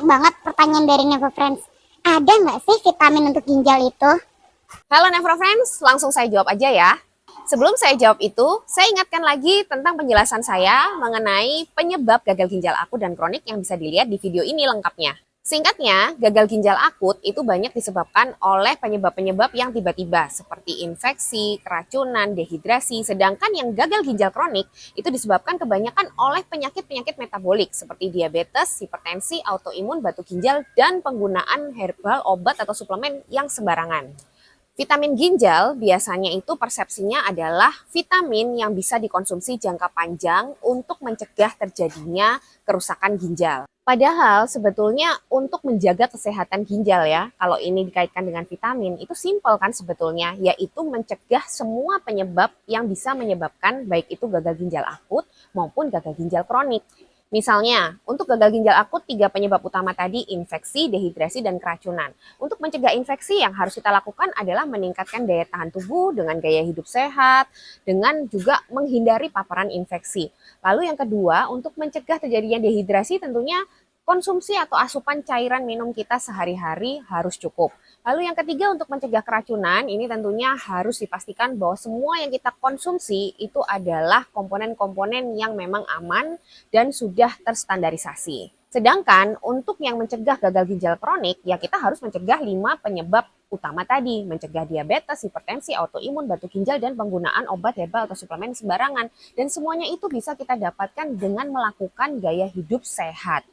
banget pertanyaan dari Nefrofrenz. Ada nggak sih vitamin untuk ginjal itu? Halo Nefrofrenz, langsung saya jawab aja ya. Sebelum saya jawab itu, saya ingatkan lagi tentang penjelasan saya mengenai penyebab gagal ginjal akut dan kronik yang bisa dilihat di video ini lengkapnya. Singkatnya, gagal ginjal akut itu banyak disebabkan oleh penyebab-penyebab yang tiba-tiba seperti infeksi, keracunan, dehidrasi, sedangkan yang gagal ginjal kronik itu disebabkan kebanyakan oleh penyakit-penyakit metabolik seperti diabetes, hipertensi, autoimun, batu ginjal, dan penggunaan herbal, obat atau suplemen yang sembarangan. Vitamin ginjal biasanya itu persepsinya adalah vitamin yang bisa dikonsumsi jangka panjang untuk mencegah terjadinya kerusakan ginjal. Padahal sebetulnya untuk menjaga kesehatan ginjal ya, kalau ini dikaitkan dengan vitamin itu simpel kan sebetulnya, yaitu mencegah semua penyebab yang bisa menyebabkan baik itu gagal ginjal akut maupun gagal ginjal kronik. Misalnya, untuk gagal ginjal akut, 3 penyebab utama tadi infeksi, dehidrasi, dan keracunan. Untuk mencegah infeksi yang harus kita lakukan adalah meningkatkan daya tahan tubuh dengan gaya hidup sehat, dengan juga menghindari paparan infeksi. Lalu yang kedua, untuk mencegah terjadinya dehidrasi tentunya konsumsi atau asupan cairan minum kita sehari-hari harus cukup. Lalu yang ketiga untuk mencegah keracunan, ini tentunya harus dipastikan bahwa semua yang kita konsumsi itu adalah komponen-komponen yang memang aman dan sudah terstandarisasi. Sedangkan untuk yang mencegah gagal ginjal kronik, ya kita harus mencegah 5 penyebab utama tadi, mencegah diabetes, hipertensi, autoimun, batu ginjal, dan penggunaan obat herbal atau suplemen sembarangan. Dan semuanya itu bisa kita dapatkan dengan melakukan gaya hidup sehat.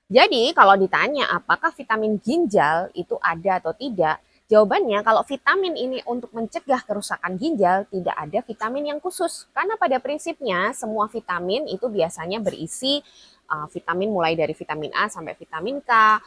Jadi kalau ditanya apakah vitamin ginjal itu ada atau tidak, jawabannya kalau vitamin ini untuk mencegah kerusakan ginjal tidak ada vitamin yang khusus. Karena pada prinsipnya semua vitamin itu biasanya berisi vitamin mulai dari vitamin A sampai vitamin K,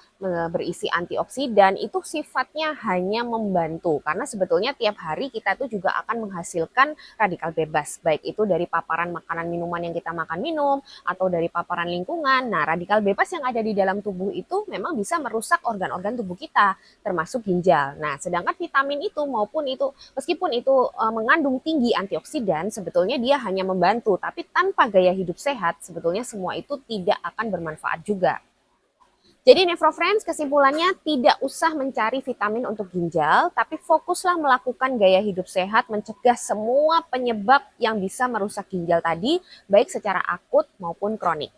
berisi antioksidan, itu sifatnya hanya membantu. Karena sebetulnya tiap hari kita tuh juga akan menghasilkan radikal bebas, baik itu dari paparan makanan minuman yang kita makan minum, atau dari paparan lingkungan. Nah, radikal bebas yang ada di dalam tubuh itu memang bisa merusak organ-organ tubuh kita, termasuk ginjal. Nah, sedangkan vitamin itu maupun itu, meskipun itu mengandung tinggi antioksidan, sebetulnya dia hanya membantu, tapi tanpa gaya hidup sehat, sebetulnya semua itu tidak akan bermanfaat juga. Jadi Nefrofrenz kesimpulannya tidak usah mencari vitamin untuk ginjal, tapi fokuslah melakukan gaya hidup sehat mencegah semua penyebab yang bisa merusak ginjal tadi, baik secara akut maupun kronik.